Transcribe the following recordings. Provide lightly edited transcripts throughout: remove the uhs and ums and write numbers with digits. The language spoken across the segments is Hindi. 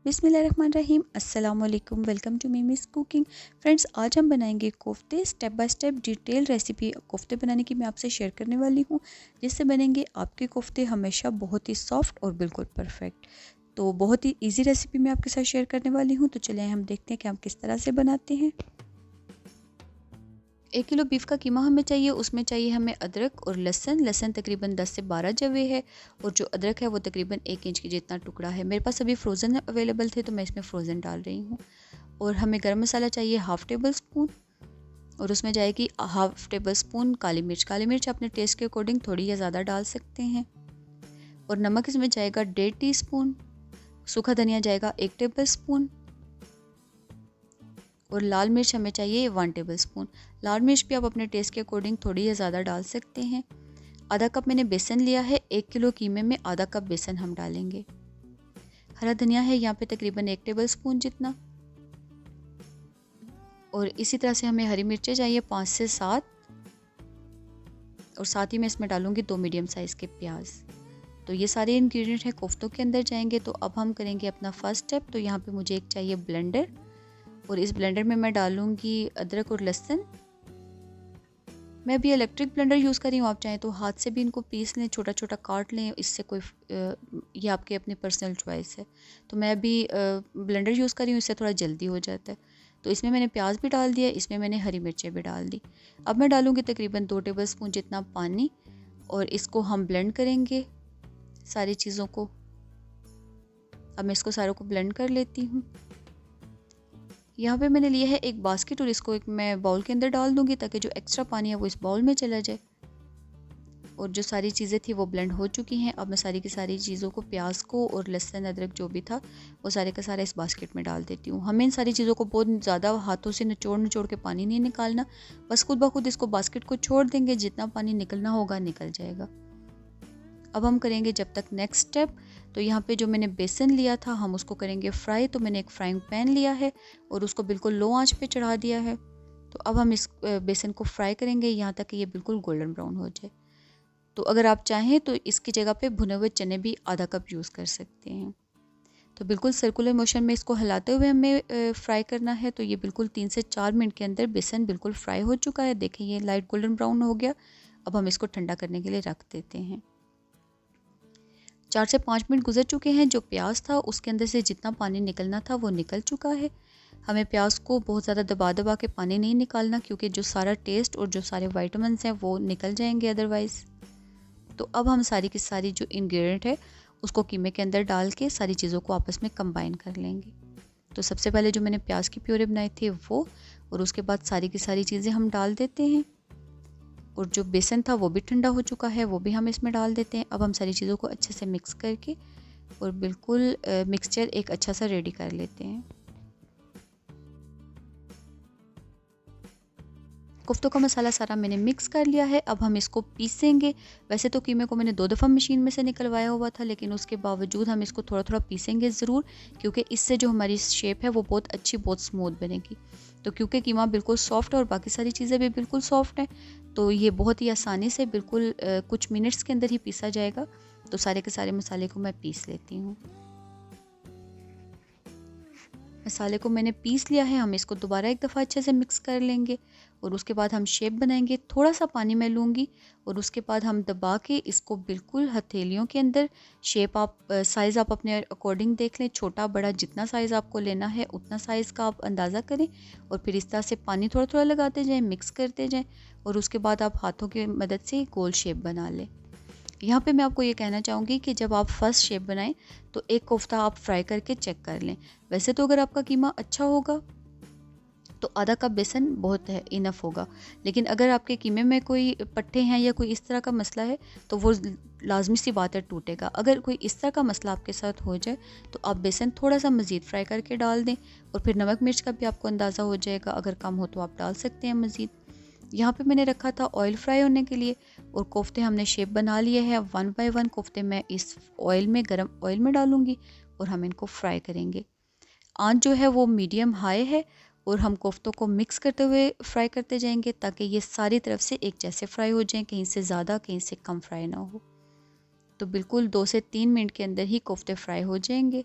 बिस्मिल्लाहिर्रहमानिर्रहीम। अस्सलाम वालेकुम, वेलकम टू मीमी's कुकिंग। फ्रेंड्स, आज हम बनाएंगे कोफ्ते। Step by step detail recipe कोफ्ते बनाने की मैं आपसे शेयर करने वाली हूँ, जिससे बनेंगे आपके कोफ्ते हमेशा बहुत ही सॉफ्ट और बिल्कुल परफेक्ट। तो बहुत ही इजी रेसिपी मैं आपके साथ शेयर करने वाली हूँ। तो चलिए हम देखते हैं कि हम किस तरह से बनाते हैं। 1 किलो बीफ का कीमा हमें चाहिए। उसमें चाहिए हमें अदरक और लहसुन तकरीबन 10 से 12 जवे है, और जो अदरक है वो तकरीबन 1 इंच की जितना टुकड़ा है। मेरे पास अभी फ्रोज़न अवेलेबल थे तो मैं इसमें फ्रोज़न डाल रही हूँ। और हमें गरम मसाला चाहिए हाफ़ टेबल स्पून, और उसमें जाएगी हाफ़ टेबल स्पून काली मिर्च। काली मिर्च अपने टेस्ट के अकॉर्डिंग थोड़ी या ज़्यादा डाल सकते हैं। और नमक इसमें जाएगा 1.5 टीस्पून। सूखा धनिया जाएगा 1 टेबल स्पून। और लाल मिर्च हमें चाहिए 1 टेबल स्पून। लाल मिर्च भी आप अपने टेस्ट के अकॉर्डिंग थोड़ी या ज़्यादा डाल सकते हैं। आधा कप मैंने बेसन लिया है। 1 किलो कीमे में आधा कप बेसन हम डालेंगे। हरा धनिया है यहाँ पे तकरीबन 1 टेबल स्पून जितना। और इसी तरह से हमें हरी मिर्चें चाहिए 5 से 7। और साथ ही मैं इसमें डालूंगी 2 मीडियम साइज़ के प्याज। तो ये सारे इंग्रेडिएंट हैं कोफ्तों के अंदर जाएंगे। तो अब हम करेंगे अपना फर्स्ट स्टेप। तो यहाँ पे मुझे एक चाहिए ब्लेंडर, और इस ब्लेंडर में मैं डालूंगी अदरक और लहसुन। मैं अभी इलेक्ट्रिक ब्लेंडर यूज़ कर रही हूँ, आप चाहें तो हाथ से भी इनको पीस लें, छोटा छोटा काट लें, इससे कोई ये आपके अपनी पर्सनल चॉइस है। तो मैं अभी ब्लेंडर यूज़ कर रही हूँ, इससे थोड़ा जल्दी हो जाता है। तो इसमें मैंने प्याज भी डाल दिया, इसमें मैंने हरी मिर्चें भी डाल दी। अब मैं डालूँगी तकरीबन 2 टेबल स्पून जितना पानी, और इसको हम ब्लेंड करेंगे सारी चीज़ों को। अब मैं इसको सारों को ब्लेंड कर लेती हूँ। यहाँ पे मैंने लिया है एक बास्केट, और इसको एक मैं बाउल के अंदर डाल दूँगी ताकि जो एक्स्ट्रा पानी है वो इस बाउल में चला जाए। और जो सारी चीज़ें थी वो ब्लेंड हो चुकी हैं। अब मैं सारी की सारी चीज़ों को, प्याज को और लहसुन अदरक जो भी था वो सारे का सारा इस बास्केट में डाल देती हूँ। हमें इन सारी चीज़ों को बहुत ज़्यादा हाथों से निचोड़ के पानी नहीं निकालना, बस खुद ब खुद इसको बास्केट को छोड़ देंगे, जितना पानी निकलना होगा निकल जाएगा। अब हम करेंगे जब तक नेक्स्ट स्टेप। तो यहाँ पे जो मैंने बेसन लिया था हम उसको करेंगे फ्राई। तो मैंने एक फ्राइंग पैन लिया है और उसको बिल्कुल लो आंच पे चढ़ा दिया है। तो अब हम इस बेसन को फ्राई करेंगे यहाँ तक कि ये बिल्कुल गोल्डन ब्राउन हो जाए। तो अगर आप चाहें तो इसकी जगह पे भुने हुए चने भी आधा कप यूज़ कर सकते हैं। तो बिल्कुल सर्कुलर मोशन में इसको हिलाते हुए हमें फ्राई करना है। तो ये बिल्कुल 3 से 4 मिनट के अंदर बेसन बिल्कुल फ्राई हो चुका है। देखें ये लाइट गोल्डन ब्राउन हो गया। अब हम इसको ठंडा करने के लिए रख देते हैं। 4 से 5 मिनट गुजर चुके हैं। जो प्याज था उसके अंदर से जितना पानी निकलना था वो निकल चुका है। हमें प्याज को बहुत ज़्यादा दबा के पानी नहीं निकालना, क्योंकि जो सारा टेस्ट और जो सारे विटामिन्स हैं वो निकल जाएंगे अदरवाइज़। तो अब हम सारी की सारी जो इंग्रेडिएंट है उसको कीमे के अंदर डाल के सारी चीज़ों को आपस में कंबाइन कर लेंगे। तो सबसे पहले जो मैंने प्याज की प्योरे बनाए थे वो, और उसके बाद सारी की सारी चीज़ें हम डाल देते हैं। और जो बेसन था वो भी ठंडा हो चुका है, वो भी हम इसमें डाल देते हैं। अब हम सारी चीज़ों को अच्छे से मिक्स करके और बिल्कुल मिक्सचर एक अच्छा सा रेडी कर लेते हैं। कोफ्तों का मसाला सारा मैंने मिक्स कर लिया है। अब हम इसको पीसेंगे। वैसे तो कीमे को मैंने 2 दफ़ा मशीन में से निकलवाया हुआ था, लेकिन उसके बावजूद हम इसको थोड़ा थोड़ा पीसेंगे ज़रूर, क्योंकि इससे जो हमारी शेप है वो बहुत अच्छी, बहुत स्मूथ बनेगी। तो क्योंकि कीमा बिल्कुल सॉफ्ट है और बाकी सारी चीज़ें भी बिल्कुल सॉफ्ट हैं, तो ये बहुत ही आसानी से बिल्कुल कुछ मिनट्स के अंदर ही पीसा जाएगा। तो सारे के सारे मसाले को मैं पीस लेती हूँ। मसाले को मैंने पीस लिया है। हम इसको दोबारा एक दफ़ा अच्छे से मिक्स कर लेंगे, और उसके बाद हम शेप बनाएंगे। थोड़ा सा पानी मैं लूँगी, और उसके बाद हम दबा के इसको बिल्कुल हथेलियों के अंदर शेप, आप साइज़ आप अपने अकॉर्डिंग देख लें, छोटा बड़ा जितना साइज़ आपको लेना है उतना साइज़ का आप अंदाज़ा करें। और फिर इस तरह से पानी थोड़ा थोड़ा लगाते जाएँ, मिक्स करते जाएँ, और उसके बाद आप हाथों की मदद से गोल शेप बना लें। यहाँ पे मैं आपको ये कहना चाहूँगी कि जब आप फर्स्ट शेप बनाएं तो एक कोफ्ता आप फ्राई करके चेक कर लें। वैसे तो अगर आपका कीमा अच्छा होगा तो आधा कप बेसन बहुत है, इनफ होगा। लेकिन अगर आपके कीमे में कोई पट्टे हैं या कोई इस तरह का मसला है तो वो लाजमी सी बात है टूटेगा। अगर कोई इस तरह का मसला आपके साथ हो जाए तो आप बेसन थोड़ा सा मज़ीद फ्राई करके डाल दें, और फिर नमक मिर्च का भी आपको अंदाज़ा हो जाएगा। अगर कम हो तो आप डाल सकते हैं मज़ीद। यहाँ पे मैंने रखा था ऑयल फ्राई होने के लिए, और कोफ्ते हमने शेप बना लिए हैं। 1 बाय 1 कोफ्ते मैं इस ऑयल में, गरम ऑयल में डालूंगी, और हम इनको फ्राई करेंगे। आंच जो है वो मीडियम हाई है, और हम कोफ्तों को मिक्स करते हुए फ्राई करते जाएंगे ताकि ये सारी तरफ से एक जैसे फ्राई हो जाएं, कहीं से ज़्यादा कहीं से कम फ्राई ना हो। तो बिल्कुल 2 से 3 मिनट के अंदर ही कोफ्ते फ्राई हो जाएंगे।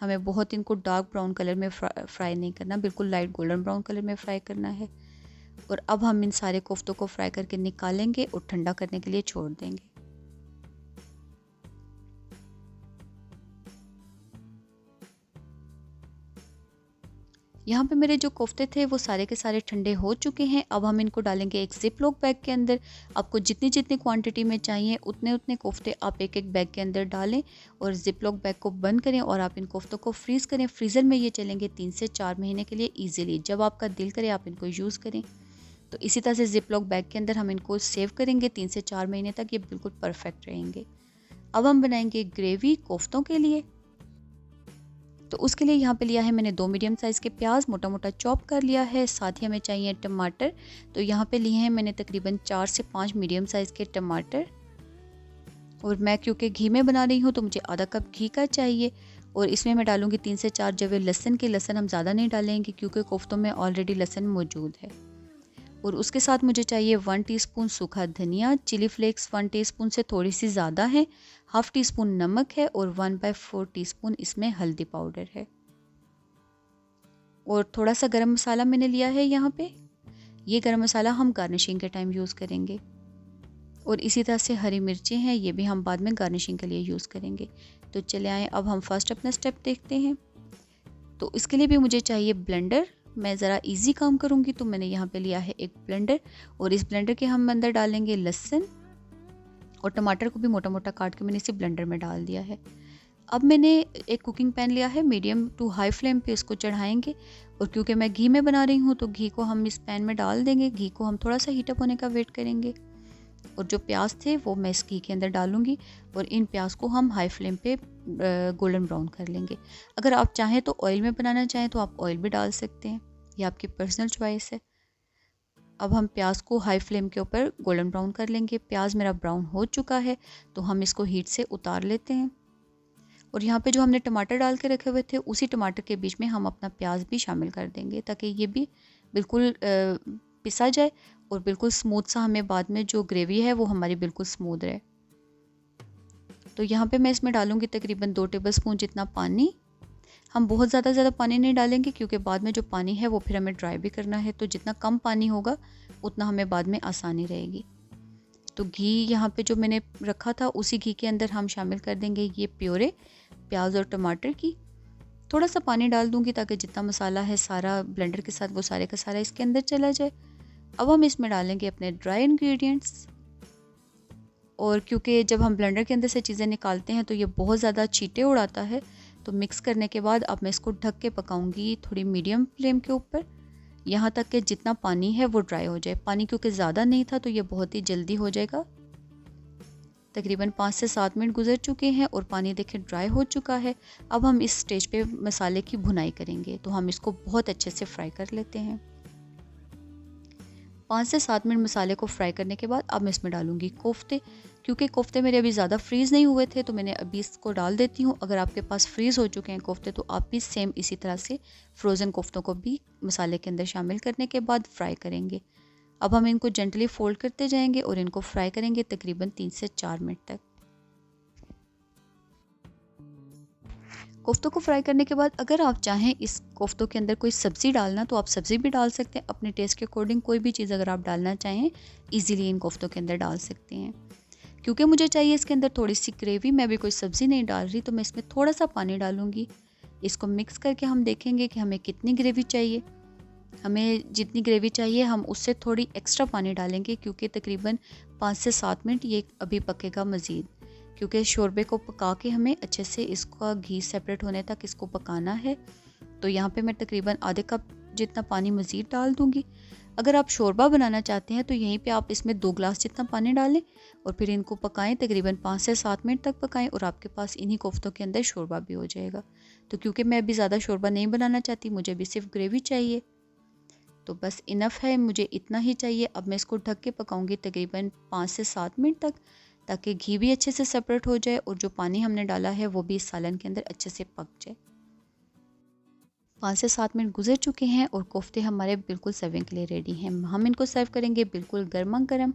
हमें बहुत इनको डार्क ब्राउन कलर में फ्राई नहीं करना, बिल्कुल लाइट गोल्डन ब्राउन कलर में फ्राई करना है। और अब हम इन सारे कोफ्तों को फ्राई करके निकालेंगे और ठंडा करने के लिए छोड़ देंगे। यहाँ पे मेरे जो कोफ्ते थे वो सारे के सारे ठंडे हो चुके हैं। अब हम इनको डालेंगे एक जिप लॉक बैग के अंदर। आपको जितनी जितनी क्वांटिटी में चाहिए उतने उतने कोफ्ते आप एक एक बैग के अंदर डालें और जिप लॉक बैग को बंद करें और आप इन कोफ्तों को फ्रीज़ करें। फ्रीज़र में ये चलेंगे 3 से 4 महीने के लिए ईजिली। जब आपका दिल करे आप इनको यूज़ करें। तो इसी तरह से जिप लॉक बैग के अंदर हम इनको सेव करेंगे 3 से 4 महीने तक, ये बिल्कुल परफेक्ट रहेंगे। अब हम बनाएंगे ग्रेवी कोफ्तों के लिए। तो उसके लिए यहाँ पे लिया है मैंने 2 मीडियम साइज़ के प्याज, मोटा मोटा चॉप कर लिया है। साथ ही हमें चाहिए टमाटर। तो यहाँ पे लिए हैं मैंने तकरीबन 4 से 5 मीडियम साइज़ के टमाटर। और मैं क्योंकि घी में बना रही हूँ तो मुझे आधा कप घी का चाहिए। और इसमें मैं डालूँगी 3 से 4 जवे लहसुन के। लहसुन हम ज़्यादा नहीं डालेंगे क्योंकि कोफ्तों में ऑलरेडी लहसुन मौजूद है। और उसके साथ मुझे चाहिए 1 टीस्पून सूखा धनिया, चिली फ्लेक्स 1 टीस्पून से थोड़ी सी ज़्यादा है, हाफ़ टी स्पून नमक है और 1/4 टीस्पून इसमें हल्दी पाउडर है। और थोड़ा सा गरम मसाला मैंने लिया है यहाँ पे। ये गरम मसाला हम गार्निशिंग के टाइम यूज़ करेंगे। और इसी तरह से हरी मिर्चें हैं, ये भी हम बाद में गार्निशिंग के लिए यूज़ करेंगे। तो चले आएँ अब हम फर्स्ट अपना स्टेप देखते हैं। तो इसके लिए भी मुझे चाहिए ब्लेंडर। मैं ज़रा इजी काम करूँगी तो मैंने यहाँ पे लिया है एक ब्लेंडर। और इस ब्लेंडर के हम अंदर डालेंगे लहसुन और टमाटर को भी मोटा मोटा काट के मैंने इसी ब्लेंडर में डाल दिया है। अब मैंने एक कुकिंग पैन लिया है, मीडियम टू हाई फ्लेम पे इसको चढ़ाएंगे। और क्योंकि मैं घी में बना रही हूँ तो घी को हम इस पैन में डाल देंगे। घी को हम थोड़ा सा हीटअप होने का वेट करेंगे। और जो प्याज थे वो मैं इस घी के अंदर डालूँगी और इन प्याज को हम हाई फ्लेम पे गोल्डन ब्राउन कर लेंगे। अगर आप चाहें तो ऑयल में बनाना चाहें तो आप ऑयल भी डाल सकते हैं, ये आपकी पर्सनल चॉइस है। अब हम प्याज को हाई फ्लेम के ऊपर गोल्डन ब्राउन कर लेंगे। प्याज मेरा ब्राउन हो चुका है तो हम इसको हीट से उतार लेते हैं। और यहाँ पे जो हमने टमाटर डाल के रखे हुए थे उसी टमाटर के बीच में हम अपना प्याज भी शामिल कर देंगे ताकि ये भी बिल्कुल पिसा जाए और बिल्कुल स्मूथ सा हमें बाद में जो ग्रेवी है वो हमारी बिल्कुल स्मूथ रहे। तो यहाँ पे मैं इसमें डालूँगी तकरीबन 2 टेबलस्पून जितना पानी। हम बहुत ज़्यादा पानी नहीं डालेंगे क्योंकि बाद में जो पानी है वो फिर हमें ड्राई भी करना है। तो जितना कम पानी होगा उतना हमें बाद में आसानी रहेगी। तो घी यहाँ पे जो मैंने रखा था उसी घी के अंदर हम शामिल कर देंगे ये प्योरे प्याज और टमाटर की। थोड़ा सा पानी डाल दूँगी ताकि जितना मसाला है सारा ब्लेंडर के साथ वो सारे का सारा इसके अंदर चला जाए। अब हम इसमें डालेंगे अपने ड्राई इंग्रेडिएंट्स। और क्योंकि जब हम ब्लेंडर के अंदर से चीज़ें निकालते हैं तो ये बहुत ज़्यादा छींटे उड़ाता है, तो मिक्स करने के बाद अब मैं इसको ढक के पकाऊंगी थोड़ी मीडियम फ्लेम के ऊपर, यहाँ तक कि जितना पानी है वो ड्राई हो जाए। पानी क्योंकि ज़्यादा नहीं था तो ये बहुत ही जल्दी हो जाएगा। तकरीबन 5 से 7 मिनट गुजर चुके हैं और पानी देखें ड्राई हो चुका है। अब हम इस स्टेज पे मसाले की भुनाई करेंगे, तो हम इसको बहुत अच्छे से फ्राई कर लेते हैं। 5 से 7 मिनट मसाले को फ्राई करने के बाद अब मैं इसमें डालूंगी कोफ्ते। क्योंकि कोफ्ते मेरे अभी ज़्यादा फ्रीज़ नहीं हुए थे तो मैंने अभी इसको डाल देती हूँ। अगर आपके पास फ्रीज़ हो चुके हैं कोफ्ते तो आप भी सेम इसी तरह से फ्रोज़न कोफ्तों को भी मसाले के अंदर शामिल करने के बाद फ्राई करेंगे। अब हम इनको जेंटली फोल्ड करते जाएंगे और इनको फ्राई करेंगे तकरीबन 3 से 4 मिनट तक। कोफ्तों को फ्राई करने के बाद अगर आप चाहें इस कोफ्तों के अंदर कोई सब्ज़ी डालना तो आप सब्ज़ी भी डाल सकते हैं। अपने टेस्ट के अकॉर्डिंग कोई भी चीज़ अगर आप डालना चाहें इजीली इन कोफ्तों के अंदर डाल सकते हैं। क्योंकि मुझे चाहिए इसके अंदर थोड़ी सी ग्रेवी, मैं भी कोई सब्ज़ी नहीं डाल रही तो मैं इसमें थोड़ा सा पानी डालूँगी। इसको मिक्स करके हम देखेंगे कि हमें कितनी ग्रेवी चाहिए। हमें जितनी ग्रेवी चाहिए हम उससे थोड़ी एक्स्ट्रा पानी डालेंगे क्योंकि तकरीबन 5 से 7 मिनट ये अभी पकेगा मज़ीद। क्योंकि शोरबे को पका के हमें अच्छे से इसका घी सेपरेट होने तक इसको पकाना है। तो यहाँ पे मैं तकरीबन आधे कप जितना पानी मज़ीद डाल दूँगी। अगर आप शोरबा बनाना चाहते हैं तो यहीं पे आप इसमें 2 ग्लास जितना पानी डालें और फिर इनको पकाएं, तकरीबन 5 से 7 मिनट तक पकाएं और आपके पास इन्हीं कोफ्तों के अंदर शोरबा भी हो जाएगा। तो क्योंकि मैं अभी ज़्यादा शोरबा नहीं बनाना चाहती, मुझे अभी सिर्फ ग्रेवी चाहिए, तो बस इनफ है, मुझे इतना ही चाहिए। अब मैं इसको ढक के पकाऊंगी तकरीबन 5 से 7 मिनट तक ताकि घी भी अच्छे से सेपरेट हो जाए और जो पानी हमने डाला है वो भी इस सालन के अंदर अच्छे से पक जाए। 5 से 7 मिनट गुजर चुके हैं और कोफ्ते हमारे बिल्कुल सर्विंग के लिए रेडी हैं। हम इनको सर्व करेंगे बिल्कुल गर्मा गर्म।